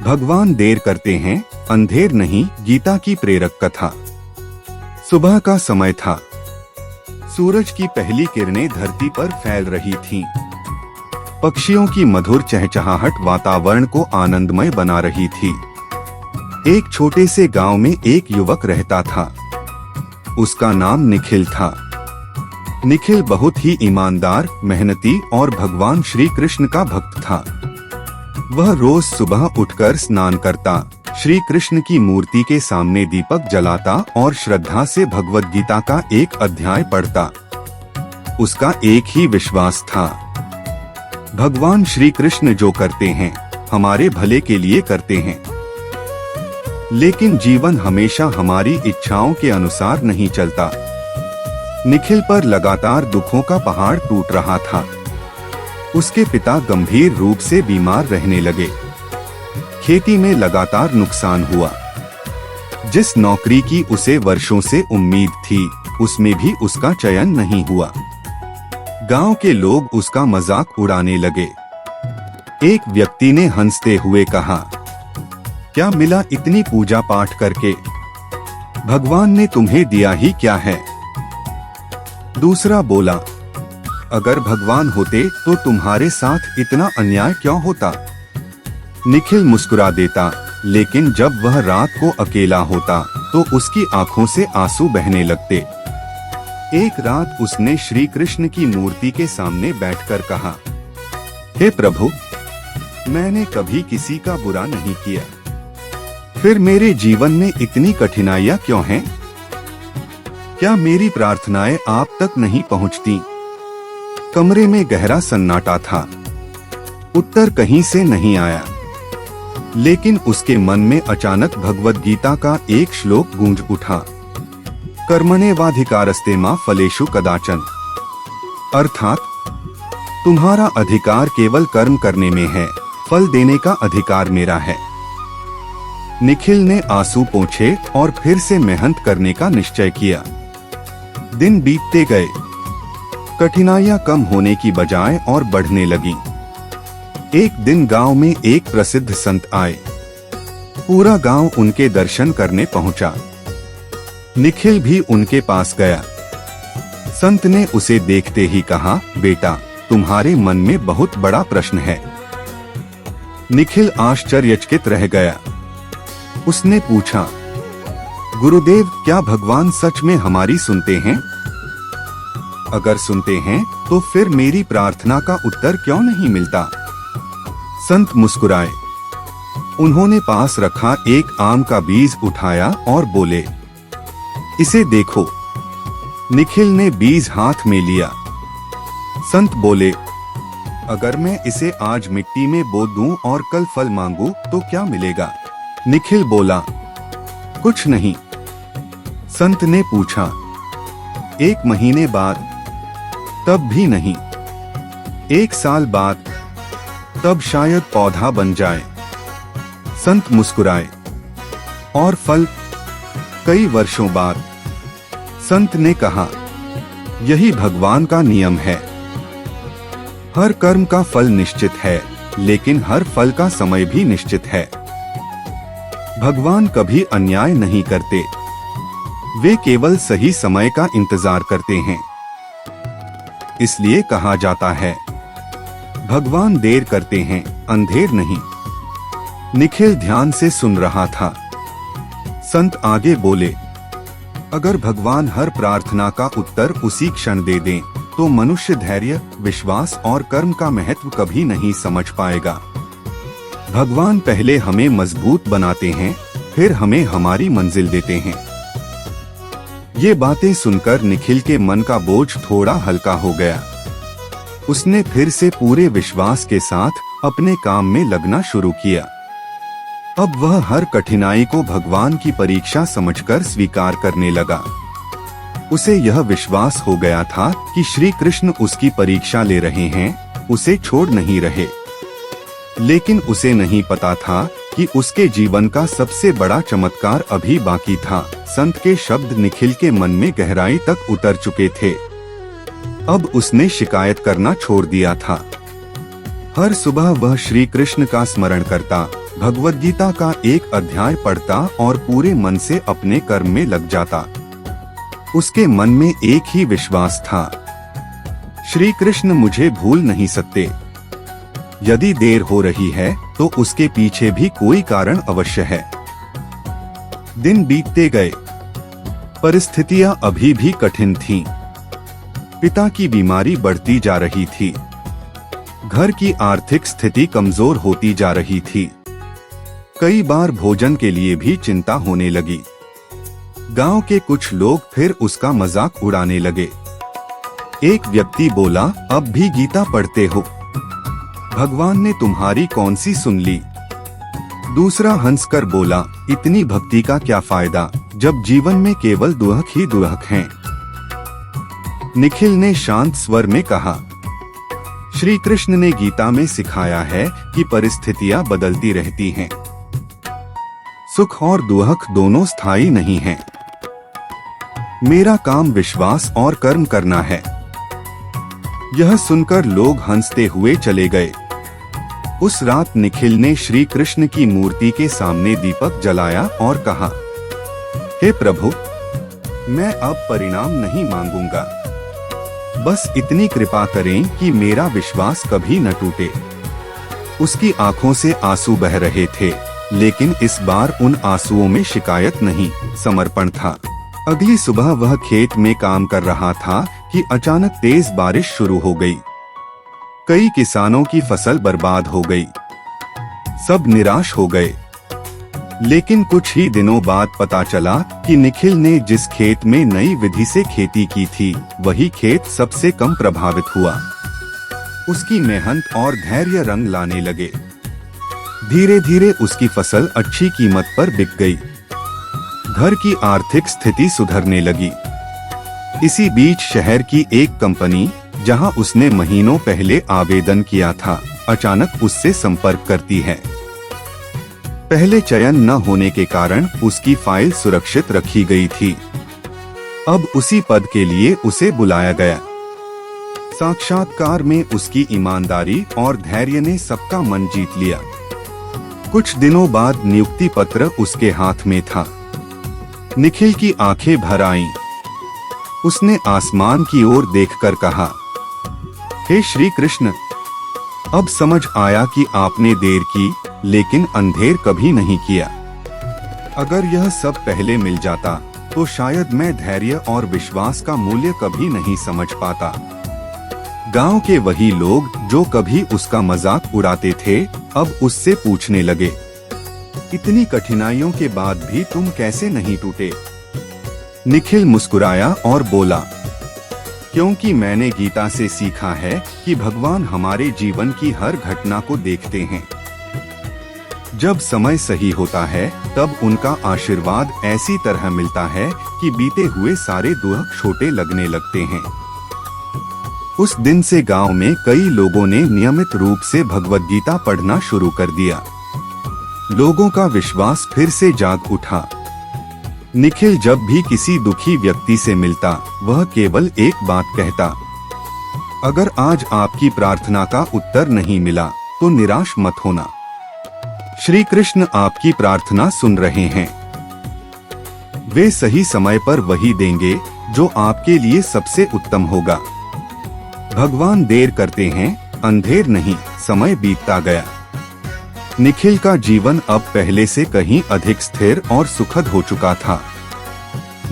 भगवान देर करते हैं, अंधेर नहीं। गीता की प्रेरक कथा। सुबह का समय था। सूरज की पहली किरणें धरती पर फैल रही थीं। पक्षियों की मधुर चहचहाहट वातावरण को आनंदमय बना रही थी। एक छोटे से गांव में एक युवक रहता था। उसका नाम निखिल था। निखिल बहुत ही ईमानदार, मेहनती और भगवान श्री कृष्ण का भक्त था। वह रोज सुबह उठकर स्नान करता, श्री कृष्ण की मूर्ति के सामने दीपक जलाता और श्रद्धा से भगवद गीता का एक अध्याय पढ़ता। उसका एक ही विश्वास था, भगवान श्री कृष्ण जो करते हैं हमारे भले के लिए करते हैं। लेकिन जीवन हमेशा हमारी इच्छाओं के अनुसार नहीं चलता। निखिल पर लगातार दुखों का पहाड़ टूट रहा था। उसके पिता गंभीर रूप से बीमार रहने लगे। खेती में लगातार नुकसान हुआ। जिस नौकरी की उसे वर्षों से उम्मीद थी, उसमें भी उसका चयन नहीं हुआ। गांव के लोग उसका मजाक उड़ाने लगे। एक व्यक्ति ने हंसते हुए कहा, क्या मिला इतनी पूजा पाठ करके? भगवान ने तुम्हें दिया ही क्या है? दूसरा बोला, अगर भगवान होते तो तुम्हारे साथ इतना अन्याय क्यों होता? निखिल मुस्कुरा देता, लेकिन जब वह रात को अकेला होता तो उसकी आंखों से आंसू बहने लगते। एक रात उसने श्री कृष्ण की मूर्ति के सामने बैठकर कहा, हे प्रभु, मैंने कभी किसी का बुरा नहीं किया, फिर मेरे जीवन में इतनी कठिनाइयां क्यों हैं? क्या मेरी प्रार्थनाएं आप तक नहीं पहुंचती? कमरे में गहरा सन्नाटा था। उत्तर कहीं से नहीं आया। लेकिन उसके मन में अचानक भगवद गीता का एक श्लोक गूंज उठा, कर्मण्येवाधिकारस्ते मा फलेषु कदाचन। अर्थात तुम्हारा अधिकार केवल कर्म करने में है, फल देने का अधिकार मेरा है। निखिल ने आंसू पोंछे और फिर से मेहनत करने का निश्चय किया। दिन बीतते गए। कठिनाइयां कम होने की बजाय और बढ़ने लगी। एक दिन गांव में एक प्रसिद्ध संत आए। पूरा गांव उनके दर्शन करने पहुंचा। निखिल भी उनके पास गया। संत ने उसे देखते ही कहा, बेटा, तुम्हारे मन में बहुत बड़ा प्रश्न है। निखिल आश्चर्यचकित रह गया। उसने पूछा, गुरुदेव, क्या भगवान सच में हमारी सुनते हैं? अगर सुनते हैं तो फिर मेरी प्रार्थना का उत्तर क्यों नहीं मिलता? संत मुस्कुराए। उन्होंने पास रखा एक आम का बीज उठाया और बोले, इसे देखो। निखिल ने बीज हाथ में लिया। संत बोले, अगर मैं इसे आज मिट्टी में बो दूं और कल फल मांगू तो क्या मिलेगा? निखिल बोला, कुछ नहीं। संत ने पूछा, एक महीने बाद? तब भी नहीं। एक साल बाद? तब शायद पौधा बन जाए। संत मुस्कुराए। और फल? कई वर्षों बाद। संत ने कहा, यही भगवान का नियम है। हर कर्म का फल निश्चित है, लेकिन हर फल का समय भी निश्चित है। भगवान कभी अन्याय नहीं करते। वे केवल सही समय का इंतजार करते हैं। इसलिए कहा जाता है, भगवान देर करते हैं, अंधेर नहीं। निखिल ध्यान से सुन रहा था। संत आगे बोले, अगर भगवान हर प्रार्थना का उत्तर उसी क्षण दे दें, तो मनुष्य धैर्य, विश्वास और कर्म का महत्व कभी नहीं समझ पाएगा। भगवान पहले हमें मजबूत बनाते हैं, फिर हमें हमारी मंजिल देते हैं। ये बातें सुनकर निखिल के मन का बोझ थोड़ा हल्का हो गया। उसने फिर से पूरे विश्वास के साथ अपने काम में लगना शुरू किया। अब वह हर कठिनाई को भगवान की परीक्षा समझकर स्वीकार करने लगा। उसे यह विश्वास हो गया था कि श्री कृष्ण उसकी परीक्षा ले रहे हैं, उसे छोड़ नहीं रहे। लेकिन उसे नहीं पता था कि उसके जीवन का सबसे बड़ा चमत्कार अभी बाकी था। संत के शब्द निखिल के मन में गहराई तक उतर चुके थे। अब उसने शिकायत करना छोड़ दिया था। हर सुबह वह श्री कृष्ण का स्मरण करता, भगवद गीता का एक अध्याय पढ़ता और पूरे मन से अपने कर्म में लग जाता। उसके मन में एक ही विश्वास था, श्री कृष्ण मुझे भूल नहीं सकते। यदि देर हो रही है तो उसके पीछे भी कोई कारण अवश्य है। दिन बीतते गए, परिस्थितियां अभी भी कठिन थीं। पिता की बीमारी बढ़ती जा रही थी, घर की आर्थिक स्थिति कमजोर होती जा रही थी। कई बार भोजन के लिए भी चिंता होने लगी। गांव के कुछ लोग फिर उसका मजाक उड़ाने लगे। एक व्यक्ति बोला, अब भी गीता पढ़ते हो? भगवान ने तुम्हारी कौन सी सुन ली? दूसरा हंसकर बोला, इतनी भक्ति का क्या फायदा जब जीवन में केवल दुहक ही दुहक हैं। निखिल ने शांत स्वर में कहा, श्री कृष्ण ने गीता में सिखाया है कि परिस्थितियां बदलती रहती हैं। सुख और दुहक दोनों स्थायी नहीं हैं। मेरा काम विश्वास और कर्म करना है। यह सुनकर लोग हंसते हुए चले गए। उस रात निखिल ने श्री कृष्ण की मूर्ति के सामने दीपक जलाया और कहा, हे प्रभु, मैं अब परिणाम नहीं मांगूंगा। बस इतनी कृपा करें कि मेरा विश्वास कभी न टूटे। उसकी आंखों से आंसू बह रहे थे, लेकिन इस बार उन आंसुओं में शिकायत नहीं, समर्पण था। अगली सुबह वह खेत में काम कर रहा था कि अचानक तेज बारिश शुरू हो गई। कई किसानों की फसल बर्बाद हो गई। सब निराश हो गए। लेकिन कुछ ही दिनों बाद पता चला कि निखिल ने जिस खेत में नई विधि से खेती की थी, वही खेत सबसे कम प्रभावित हुआ। उसकी मेहनत और धैर्य रंग लाने लगे। धीरे धीरे उसकी फसल अच्छी कीमत पर बिक गई। घर की आर्थिक स्थिति सुधरने लगी। इसी बीच शहर की एक कंपनी, जहां उसने महीनों पहले आवेदन किया था, अचानक उससे संपर्क करती है। पहले चयन न होने के कारण उसकी फाइल सुरक्षित रखी गई थी। अब उसी पद के लिए उसे बुलाया गया। साक्षात्कार में उसकी ईमानदारी और धैर्य ने सबका मन जीत लिया। कुछ दिनों बाद नियुक्ति पत्र उसके हाथ में था। निखिल की आंखें भर आईं। उसने आसमान की ओर देखकर कहा, हे श्री कृष्ण, अब समझ आया कि आपने देर की, लेकिन अंधेर कभी नहीं किया। अगर यह सब पहले मिल जाता तो शायद मैं धैर्य और विश्वास का मूल्य कभी नहीं समझ पाता। गांव के वही लोग जो कभी उसका मजाक उड़ाते थे, अब उससे पूछने लगे, इतनी कठिनाइयों के बाद भी तुम कैसे नहीं टूटे? निखिल मुस्कुराया और बोला, क्योंकि मैंने गीता से सीखा है कि भगवान हमारे जीवन की हर घटना को देखते हैं। जब समय सही होता है तब उनका आशीर्वाद ऐसी तरह मिलता है कि बीते हुए सारे दुख छोटे लगने लगते हैं। उस दिन से गांव में कई लोगों ने नियमित रूप से भगवद गीता पढ़ना शुरू कर दिया। लोगों का विश्वास फिर से जाग उठा। निखिल जब भी किसी दुखी व्यक्ति से मिलता, वह केवल एक बात कहता, अगर आज आपकी प्रार्थना का उत्तर नहीं मिला तो निराश मत होना। श्री कृष्ण आपकी प्रार्थना सुन रहे हैं। वे सही समय पर वही देंगे जो आपके लिए सबसे उत्तम होगा। भगवान देर करते हैं, अंधेर नहीं। समय बीतता गया। निखिल का जीवन अब पहले से कहीं अधिक स्थिर और सुखद हो चुका था,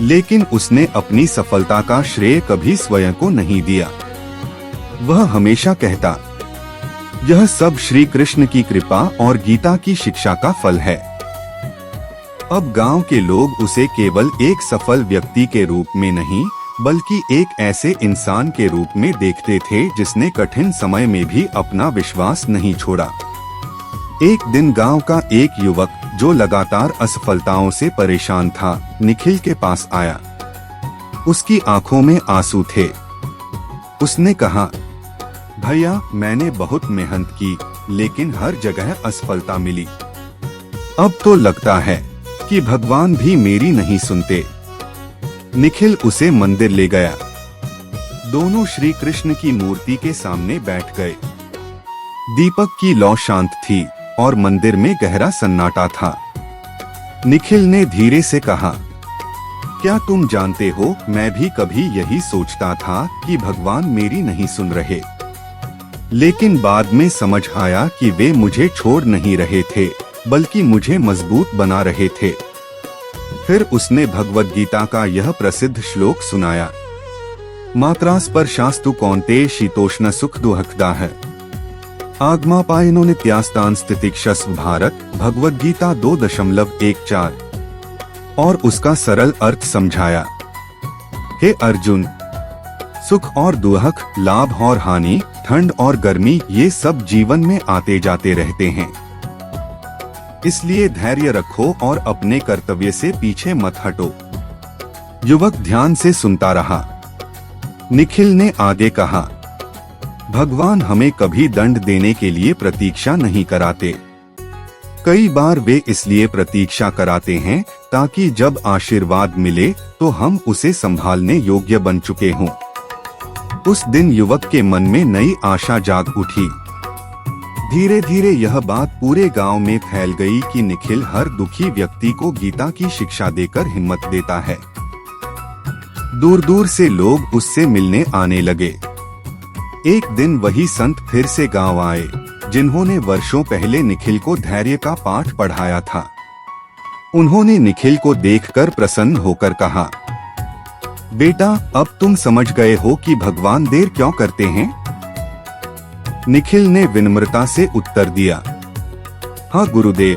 लेकिन उसने अपनी सफलता का श्रेय कभी स्वयं को नहीं दिया। वह हमेशा कहता, यह सब श्री कृष्ण की कृपा और गीता की शिक्षा का फल है। अब गांव के लोग उसे केवल एक सफल व्यक्ति के रूप में नहीं, बल्कि एक ऐसे इंसान के रूप में देखते थे जिसने कठिन समय में भी अपना विश्वास नहीं छोड़ा। एक दिन गांव का एक युवक जो लगातार असफलताओं से परेशान था, निखिल के पास आया। उसकी आंखों में आंसू थे। उसने कहा, भैया, मैंने बहुत मेहनत की, लेकिन हर जगह असफलता मिली। अब तो लगता है कि भगवान भी मेरी नहीं सुनते। निखिल उसे मंदिर ले गया। दोनों श्री कृष्ण की मूर्ति के सामने बैठ गए। दीपक की लौ शांत थी और मंदिर में गहरा सन्नाटा था। निखिल ने धीरे से कहा, क्या तुम जानते हो, मैं भी कभी यही सोचता था कि भगवान मेरी नहीं सुन रहे, लेकिन बाद में समझ आया कि वे मुझे छोड़ नहीं रहे थे, बल्कि मुझे मजबूत बना रहे थे। फिर उसने भगवद गीता का यह प्रसिद्ध श्लोक सुनाया, मात्रा स्पर्शास्तु कौन्तेय शीतोष्ण सुख दुःखदाः आगमापायनो नित्यास्तान स्थितिक्षस्व भारत। भगवद गीता 2.14 और उसका सरल अर्थ समझाया। हे अर्जुन, सुख और दुख, लाभ और हानि, ठंड और गर्मी, ये सब जीवन में आते जाते रहते हैं। इसलिए धैर्य रखो और अपने कर्तव्य से पीछे मत हटो। युवक ध्यान से सुनता रहा। निखिल ने आगे कहा, भगवान हमें कभी दंड देने के लिए प्रतीक्षा नहीं कराते। कई बार वे इसलिए प्रतीक्षा कराते हैं ताकि जब आशीर्वाद मिले तो हम उसे संभालने योग्य बन चुके हों। उस दिन युवक के मन में नई आशा जाग उठी। धीरे धीरे यह बात पूरे गांव में फैल गई कि निखिल हर दुखी व्यक्ति को गीता की शिक्षा देकर हिम्मत देता है। दूर दूर से लोग उससे मिलने आने लगे। एक दिन वही संत फिर से गांव आए, जिन्होंने वर्षों पहले निखिल को धैर्य का पाठ पढ़ाया था। उन्होंने निखिल को देखकर प्रसन्न होकर कहा, बेटा, अब तुम समझ गए हो कि भगवान देर क्यों करते हैं? निखिल ने विनम्रता से उत्तर दिया, हाँ गुरुदेव,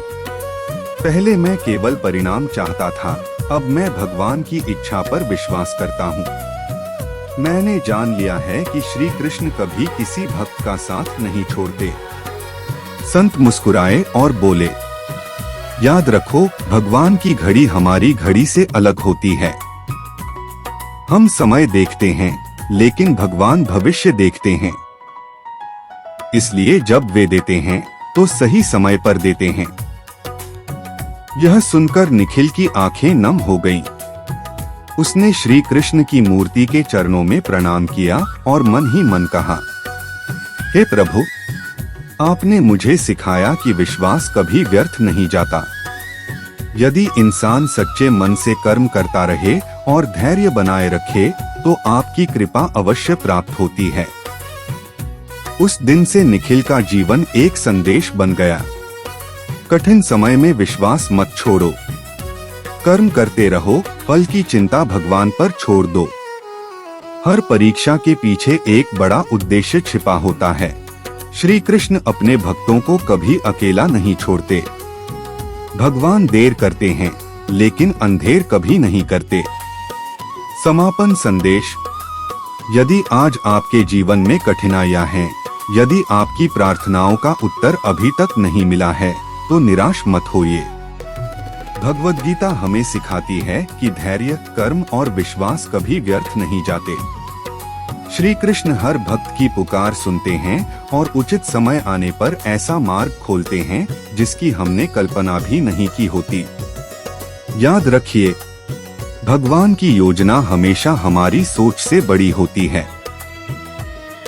पहले मैं केवल परिणाम चाहता था, अब मैं भगवान की इच्छा पर विश्वास करता हूँ। मैंने जान लिया है कि श्री कृष्ण कभी किसी भक्त का साथ नहीं छोड़ते। संत मुस्कुराए और बोले, याद रखो, भगवान की घड़ी हमारी घड़ी से अलग होती है। हम समय देखते हैं, लेकिन भगवान भविष्य देखते हैं। इसलिए जब वे देते हैं तो सही समय पर देते हैं। यह सुनकर निखिल की आंखें नम हो गईं। उसने श्री कृष्ण की मूर्ति के चरणों में प्रणाम किया और मन ही मन कहा, हे प्रभु, आपने मुझे सिखाया कि विश्वास कभी व्यर्थ नहीं जाता। यदि इंसान सच्चे मन से कर्म करता रहे और धैर्य बनाए रखे तो आपकी कृपा अवश्य प्राप्त होती है। उस दिन से निखिल का जीवन एक संदेश बन गया। कठिन समय में विश्वास मत छोड़ो, कर्म करते रहो, फल की चिंता भगवान पर छोड़ दो। हर परीक्षा के पीछे एक बड़ा उद्देश्य छिपा होता है। श्री कृष्ण अपने भक्तों को कभी अकेला नहीं छोड़ते। भगवान देर करते हैं, लेकिन अंधेर कभी नहीं करते। समापन संदेश, यदि आज आपके जीवन में कठिनाइयां हैं, यदि आपकी प्रार्थनाओं का उत्तर अभी तक नहीं मिला है, तो निराश मत होइए। भगवद गीता हमें सिखाती है कि धैर्य, कर्म और विश्वास कभी व्यर्थ नहीं जाते। श्री कृष्ण हर भक्त की पुकार सुनते हैं और उचित समय आने पर ऐसा मार्ग खोलते हैं जिसकी हमने कल्पना भी नहीं की होती। याद रखिए, भगवान की योजना हमेशा हमारी सोच से बड़ी होती है।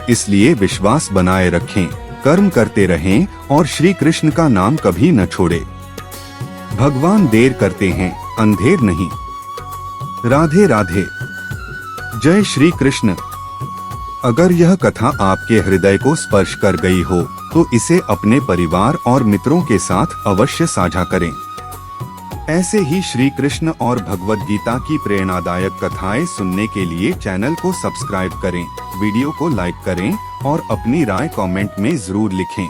इसलिए विश्वास बनाए रखें, कर्म करते रहें और श्री कृष्ण का नाम कभी न छोड़े। भगवान देर करते हैं, अंधेर नहीं। राधे राधे। जय श्री कृष्ण। अगर यह कथा आपके हृदय को स्पर्श कर गई हो तो इसे अपने परिवार और मित्रों के साथ अवश्य साझा करें। ऐसे ही श्री कृष्ण और भगवद गीता की प्रेरणादायक कथाएं सुनने के लिए चैनल को सब्सक्राइब करें, वीडियो को लाइक करें और अपनी राय कमेंट में जरूर लिखें।